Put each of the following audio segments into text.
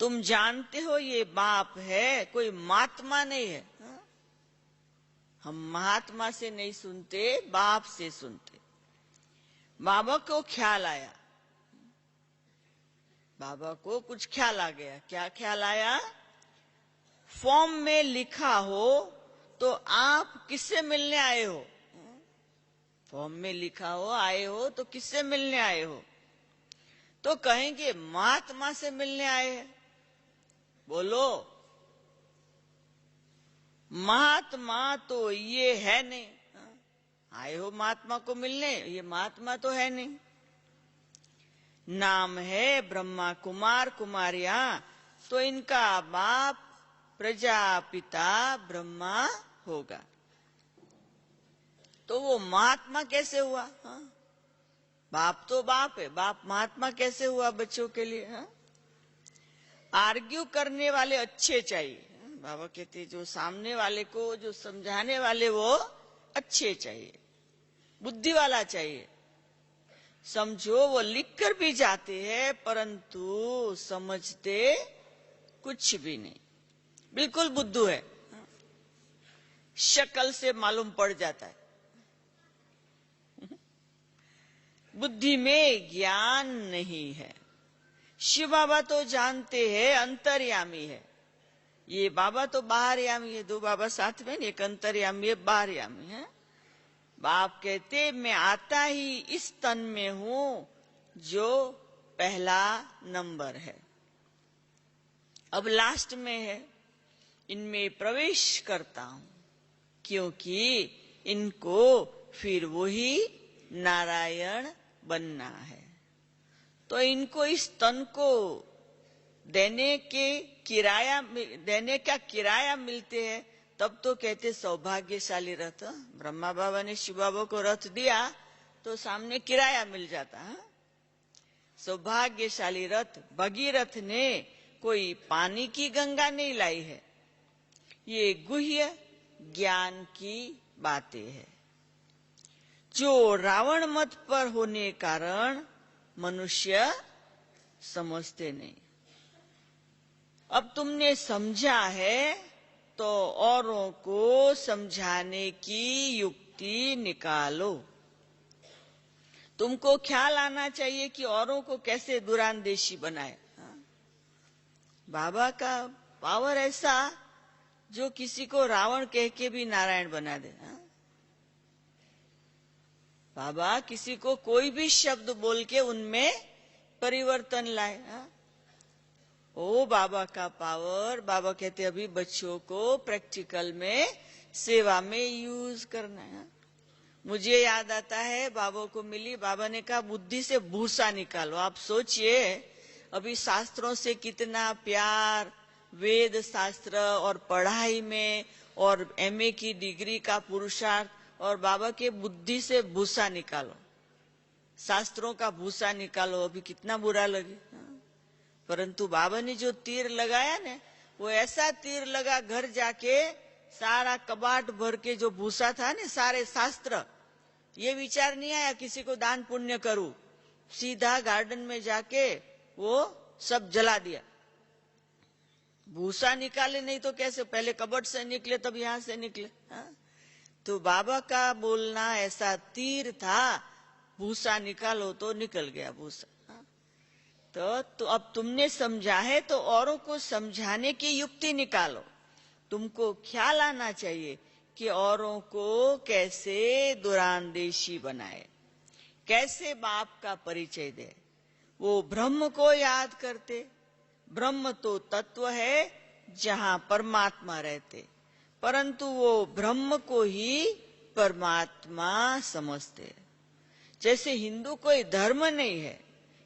तुम जानते हो ये बाप है, कोई महात्मा नहीं है। हम महात्मा से नहीं सुनते, बाप से सुनते। बाबा को ख्याल आया, बाबा को कुछ ख्याल आ गया। क्या ख्याल आया? फॉर्म में लिखा हो तो आप किससे मिलने आए हो? फॉर्म में लिखा हो आए हो तो किससे मिलने आए हो? तो कहेंगे महात्मा से मिलने आए हैं। बोलो, महात्मा तो ये है नहीं। आए हो महात्मा को मिलने, ये महात्मा तो है नहीं। नाम है ब्रह्मा कुमार कुमारिया, तो इनका बाप प्रजापिता ब्रह्मा होगा। तो वो महात्मा कैसे हुआ? बाप तो बाप है, बाप महात्मा कैसे हुआ बच्चों के लिए? आर्ग्यू करने वाले अच्छे चाहिए। बाबा कहते जो सामने वाले को जो समझाने वाले वो अच्छे चाहिए, बुद्धि वाला चाहिए। समझो वो लिख कर भी जाते हैं परंतु समझते कुछ भी नहीं, बिल्कुल बुद्धू है, शक्ल से मालूम पड़ जाता है। बुद्धि में ज्ञान नहीं है। शिव बाबा तो जानते हैं अंतर्यामी है, ये बाबा तो बाहरयामी है। दो बाबा साथ में, एक अंतर्यामी है, बाहरयामी है। बाप कहते मैं आता ही इस तन में हूं जो पहला नंबर है, अब लास्ट में है, इनमें प्रवेश करता हूं क्योंकि इनको फिर वही नारायण बनना है। तो इनको इस तन को देने का किराया मिलते हैं, तब तो कहते सौभाग्यशाली रथ। ब्रह्मा बाबा ने शिव बाबा को रथ दिया तो सामने किराया मिल जाता है। सौभाग्यशाली रथ। भगीरथ ने कोई पानी की गंगा नहीं लाई है, ये गुह्य ज्ञान की बातें है जो रावण मत पर होने कारण मनुष्य समझते नहीं। अब तुमने समझा है तो औरों को समझाने की युक्ति निकालो। तुमको ख्याल आना चाहिए कि औरों को कैसे दुरानदेशी बनाए। बाबा का पावर ऐसा जो किसी को रावण कह के भी नारायण बना दे। बाबा किसी को कोई भी शब्द बोल के उनमें परिवर्तन लाए। ओ बाबा का पावर। बाबा कहते अभी बच्चों को प्रैक्टिकल में सेवा में यूज करना है। मुझे याद आता है बाबा को मिली, बाबा ने कहा बुद्धि से भूसा निकालो। आप सोचिए अभी शास्त्रों से कितना प्यार, वेद शास्त्र और पढ़ाई में और एमए की डिग्री का पुरुषार्थ, और बाबा के बुद्धि से भूसा निकालो, शास्त्रों का भूसा निकालो। अभी कितना बुरा लगे। परंतु बाबा ने जो तीर लगाया ना, वो ऐसा तीर लगा घर जाके सारा कबाट भर के जो भूसा था ना, सारे शास्त्र, ये विचार नहीं आया किसी को दान पुण्य करूं, सीधा गार्डन में जाके वो सब जला दिया। भूसा निकाले नहीं तो कैसे, पहले कबट से निकले तब यहां से निकले। तो बाबा का बोलना ऐसा तीर था, भूसा निकालो तो निकल गया भूसा। तो अब तुमने समझा है तो औरों को समझाने की युक्ति निकालो। तुमको ख्याल आना चाहिए कि औरों को कैसे दुरानदेशी बनाए, कैसे बाप का परिचय दे। वो ब्रह्म को याद करते। ब्रह्म तो तत्व है जहां परमात्मा रहते, परंतु वो ब्रह्म को ही परमात्मा समझते। जैसे हिंदू कोई धर्म नहीं है,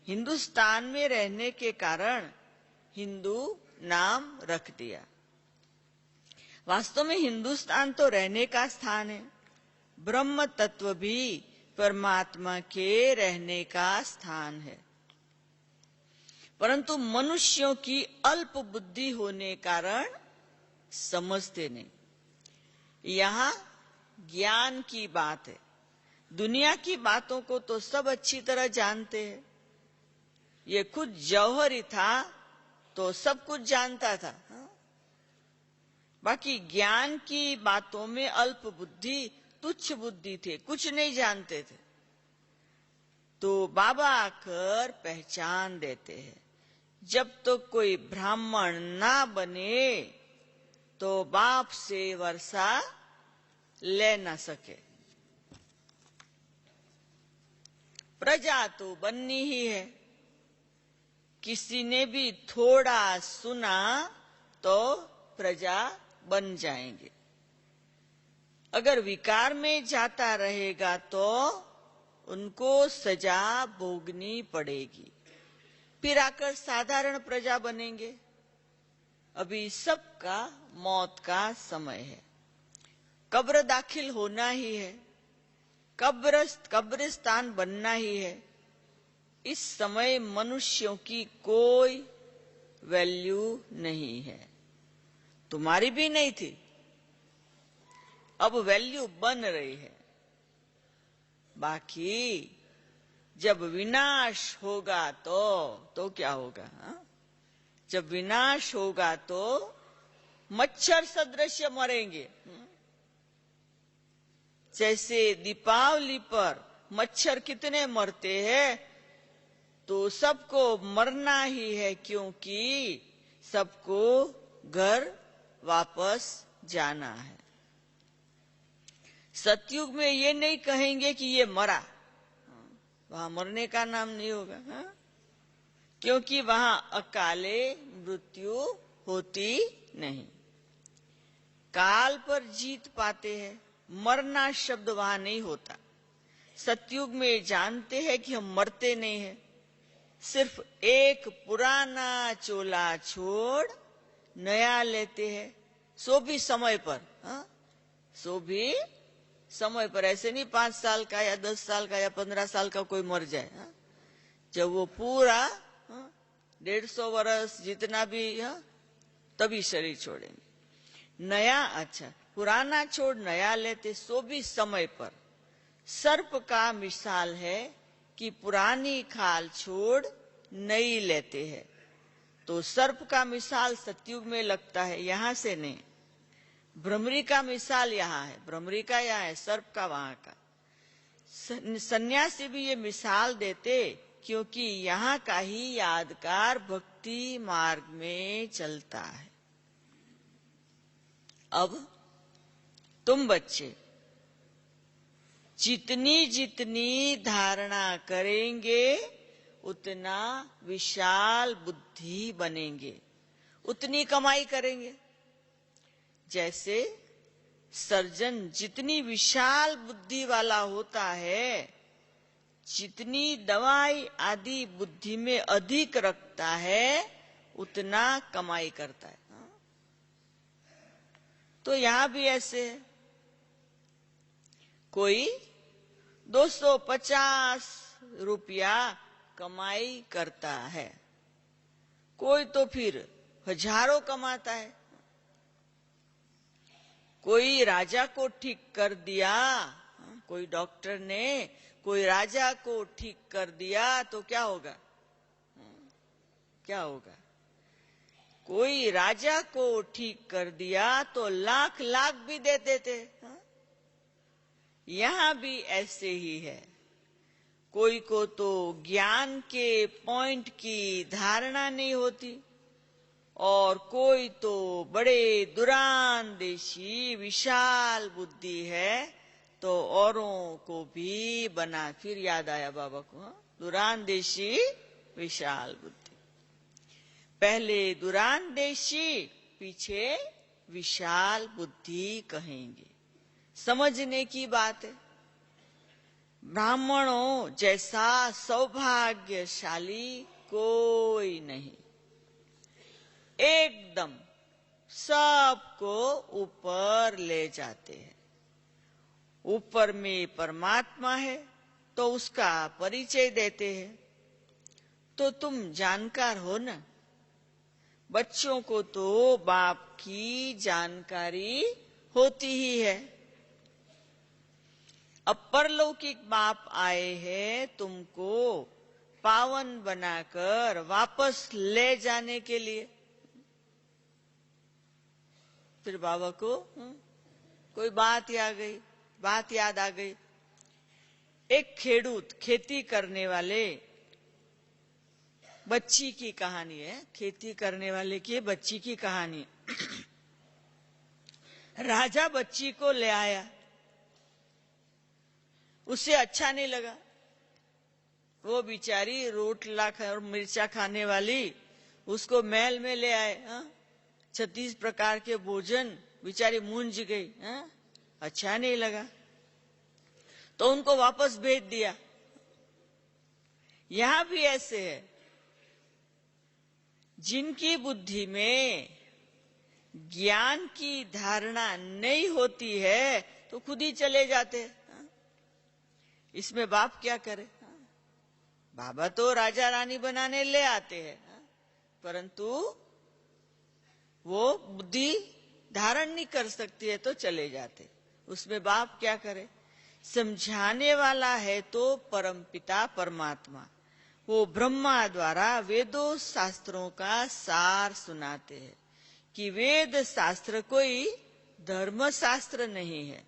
हिंदुस्तान में रहने के कारण हिंदू नाम रख दिया। वास्तव में हिंदुस्तान तो रहने का स्थान है। ब्रह्म तत्व भी परमात्मा के रहने का स्थान है, परंतु मनुष्यों की अल्प बुद्धि होने कारण समझते नहीं। यहाँ ज्ञान की बात है। दुनिया की बातों को तो सब अच्छी तरह जानते हैं। ये खुद जौहर ही था तो सब कुछ जानता था। बाकी ज्ञान की बातों में अल्प बुद्धि, तुच्छ बुद्धि थे, कुछ नहीं जानते थे। तो बाबा आकर पहचान देते हैं, जब तो कोई ब्राह्मण ना बने तो बाप से वर्षा ले ना सके। प्रजा तो बननी ही है। किसी ने भी थोड़ा सुना तो प्रजा बन जाएंगे। अगर विकार में जाता रहेगा तो उनको सजा भोगनी पड़ेगी, फिर आकर साधारण प्रजा बनेंगे। अभी सबका मौत का समय है, कब्र दाखिल होना ही है, कब्रिस्तान बनना ही है। इस समय मनुष्यों की कोई वैल्यू नहीं है, तुम्हारी भी नहीं थी, अब वैल्यू बन रही है। बाकी जब विनाश होगा तो क्या होगा? जब विनाश होगा तो मच्छर सदृश मरेंगे। जैसे दीपावली पर मच्छर कितने मरते हैं, तो सबको मरना ही है, क्योंकि सबको घर वापस जाना है। सतयुग में ये नहीं कहेंगे कि ये मरा, वहां मरने का नाम नहीं होगा। क्योंकि वहां अकाले मृत्यु होती नहीं, काल पर जीत पाते हैं। मरना शब्द वहां नहीं होता। सतयुग में जानते हैं कि हम मरते नहीं हैं, सिर्फ एक पुराना चोला छोड़ नया लेते हैं, सो भी समय पर। सो भी समय पर, ऐसे नहीं 5 साल का या 10 साल का या 15 साल का कोई मर जाए। जब वो पूरा 150 वर्ष जितना भी तभी शरीर छोड़ेंगे। नया, अच्छा पुराना छोड़ नया लेते, सो भी समय पर। सर्प का मिसाल है कि पुरानी खाल छोड़ नई लेते हैं। तो सर्प का मिसाल सतयुग में लगता है, यहां से नहीं। भ्रमरी का मिसाल यहाँ है, भ्रमरी का यहाँ है, सर्प का वहां का। सन्यासी भी ये मिसाल देते, क्योंकि यहाँ का ही यादगार भक्ति मार्ग में चलता है। अब तुम बच्चे जितनी जितनी धारणा करेंगे उतना विशाल बुद्धि बनेंगे, उतनी कमाई करेंगे। जैसे सर्जन जितनी विशाल बुद्धि वाला होता है, जितनी दवाई आदि बुद्धि में अधिक रखता है, उतना कमाई करता है। तो यहां भी ऐसे है, कोई 250 रुपया कमाई करता है, कोई तो फिर हजारों कमाता है। कोई राजा को ठीक कर दिया, कोई डॉक्टर ने कोई राजा को ठीक कर दिया तो क्या होगा? क्या होगा? कोई राजा को ठीक कर दिया तो लाख लाख भी दे देते। यहां भी ऐसे ही है। कोई को तो ज्ञान के पॉइंट की धारणा नहीं होती, और कोई तो बड़े दुरानदेशी विशाल बुद्धि है, तो औरों को भी बना। फिर याद आया बाबा को, दुरानदेशी विशाल बुद्धि। पहले दुरानदेशी, पीछे विशाल बुद्धि कहेंगे। समझने की बात है। ब्राह्मणों जैसा सौभाग्यशाली कोई नहीं, एकदम सबको ऊपर ले जाते हैं। ऊपर में परमात्मा है तो उसका परिचय देते हैं। तो तुम जानकार हो ना। बच्चों को तो बाप की जानकारी होती ही है। अब परलौकिक बाप आए हैं तुमको पावन बनाकर वापस ले जाने के लिए। फिर बाबा को कोई बात याद आ गई। एक खेडूत, खेती करने वाले बच्ची की कहानी है। खेती करने वाले की बच्ची की कहानी। राजा बच्ची को ले आया, उसे अच्छा नहीं लगा। वो बेचारी रोटला और मिर्चा खाने वाली, उसको महल में ले आए। 36 प्रकार के भोजन, बेचारी मूंझ गई। अच्छा नहीं लगा तो उनको वापस भेज दिया। यहां भी ऐसे है, जिनकी बुद्धि में ज्ञान की धारणा नहीं होती है तो खुद ही चले जाते हैं। इसमें बाप क्या करे? बाबा तो राजा रानी बनाने ले आते हैं, परंतु वो बुद्धि धारण नहीं कर सकती है तो चले जाते। उसमें बाप क्या करे? समझाने वाला है तो परमपिता परमात्मा, वो ब्रह्मा द्वारा वेदों शास्त्रों का सार सुनाते हैं कि वेद शास्त्र कोई धर्म शास्त्र नहीं है,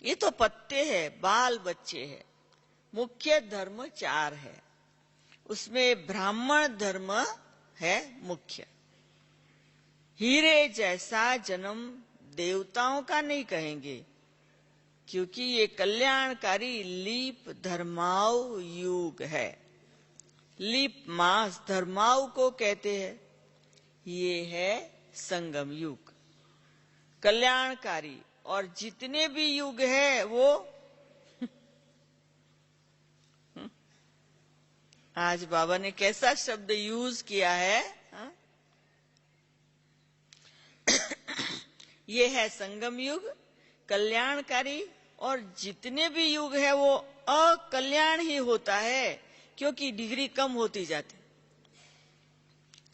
ये तो पत्ते हैं, बाल बच्चे हैं। मुख्य धर्म 4 है, उसमें ब्राह्मण धर्म है मुख्य। हीरे जैसा जन्म देवताओं का नहीं कहेंगे, क्योंकि ये कल्याणकारी लीप धर्माव युग है। लीप मास धर्माव को कहते हैं। ये है संगम युग, कल्याणकारी। और जितने भी युग है वो आज बाबा ने कैसा शब्द यूज किया है, ये है संगम युग, कल्याणकारी। और जितने भी युग है वो अकल्याण ही होता है, क्योंकि डिग्री कम होती जाती।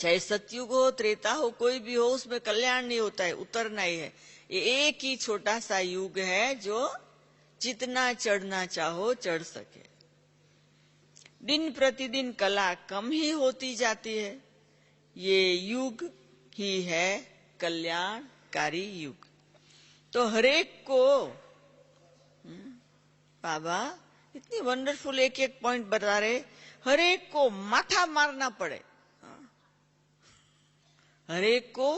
चाहे सतयुग हो, त्रेता हो, कोई भी हो, उसमें कल्याण नहीं होता है, उतरना ही है। ये एक ही छोटा सा युग है जो जितना चढ़ना चाहो चढ़ सके। दिन प्रतिदिन कला कम ही होती जाती है। ये युग ही है कल्याणकारी युग। तो हरेक को बाबा इतनी वंडरफुल एक एक पॉइंट बता रहे, हरेक को माथा मारना पड़े, हरेक को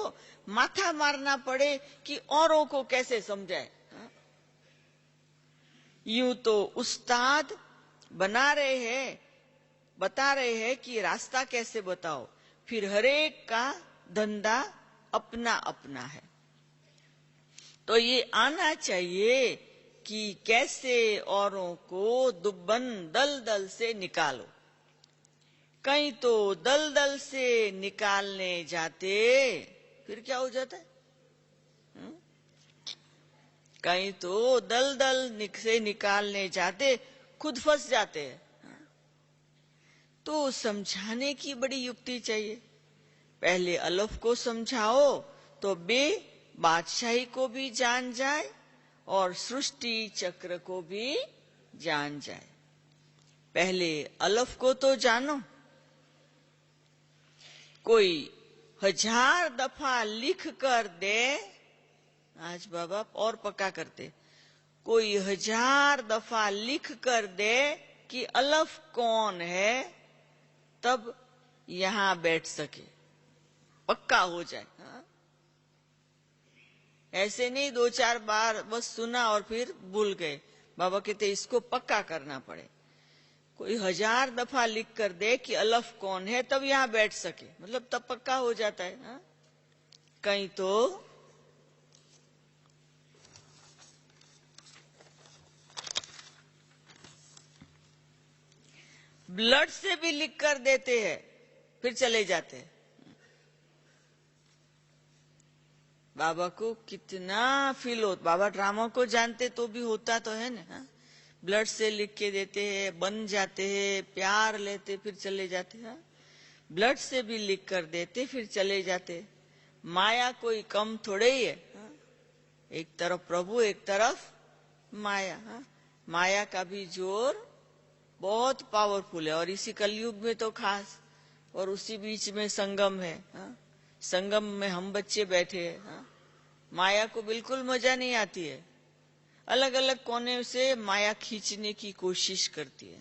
माथा मारना पड़े कि औरों को कैसे समझाए। यूं तो उस्ताद बना रहे हैं, बता रहे हैं कि रास्ता कैसे बताओ, फिर हरेक का धंधा अपना अपना है। तो ये आना चाहिए कि कैसे औरों को दुब्बन दलदल से निकालो। कहीं तो दलदल से निकालने जाते फिर क्या हो जाता है? कहीं तो दलदल से निकालने जाते खुद फंस जाते हैं। तो समझाने की बड़ी युक्ति चाहिए। पहले अलफ को समझाओ तो बे बादशाही को भी जान जाए और सृष्टि चक्र को भी जान जाए। पहले अलफ को तो जानो। कोई 1000 दफा लिख कर दे, आज बाबा और पक्का करते, कोई 1000 दफा लिख कर दे कि अलफ कौन है, तब यहां बैठ सके, पक्का हो जाए। ऐसे नहीं 2-4 बार बस सुना और फिर भूल गए। बाबा कहते इसको पक्का करना पड़े। कोई 1000 दफा लिख कर दे कि अलफ कौन है, तब यहां बैठ सके, मतलब तब पक्का हो जाता है। कहीं तो ब्लड से भी लिख कर देते हैं, फिर चले जाते हैं। बाबा को कितना फील होता, बाबा ड्रामा को जानते तो भी होता तो है ना। ब्लड से लिख के देते हैं, बन जाते हैं, प्यार लेते फिर चले जाते हैं। ब्लड से भी लिख कर देते फिर चले जाते। माया कोई कम थोड़े ही है। एक तरफ प्रभु, एक तरफ माया। माया का भी जोर बहुत पावरफुल है, और इसी कलयुग में तो खास, और उसी बीच में संगम है। हाँ? संगम में हम बच्चे बैठे हैं। हाँ? माया को बिल्कुल मजा नहीं आती है, अलग अलग कोने से माया खींचने की कोशिश करती है।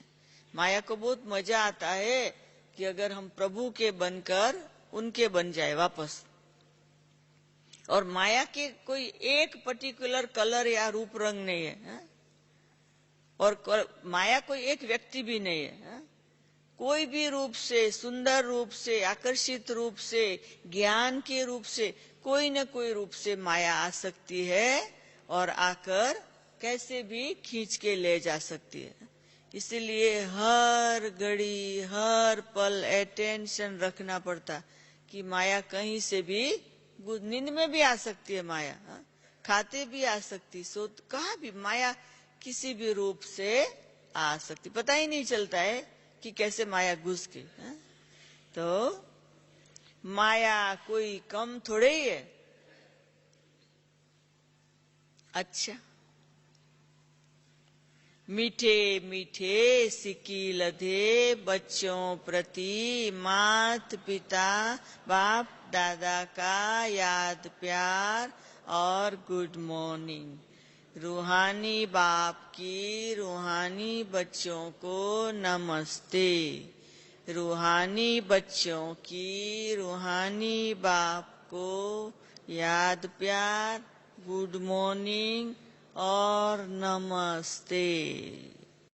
माया को बहुत मजा आता है कि अगर हम प्रभु के बनकर उनके बन जाए वापस। और माया के कोई एक पर्टिकुलर कलर या रूप रंग नहीं है, हा? और माया कोई एक व्यक्ति भी नहीं है, हा? कोई भी रूप से, सुंदर रूप से, आकर्षित रूप से, ज्ञान के रूप से, कोई न कोई रूप से माया आ सकती है और आकर कैसे भी खींच के ले जा सकती है। इसलिए हर घड़ी हर पल अटेंशन रखना पड़ता कि माया कहीं से भी, नींद में भी आ सकती है माया, हा? खाते भी आ सकती, सो कहाँ भी माया किसी भी रूप से आ सकती, पता ही नहीं चलता है कि कैसे माया घुस गई। तो माया कोई कम थोड़े ही है। अच्छा, मीठे मीठे सिक्की लधे बच्चों प्रति मात पिता बाप दादा का याद प्यार और गुड मॉर्निंग। रूहानी बाप की रूहानी बच्चों को नमस्ते। रूहानी बच्चों की रूहानी बाप को याद प्यार, गुड मॉर्निंग और नमस्ते।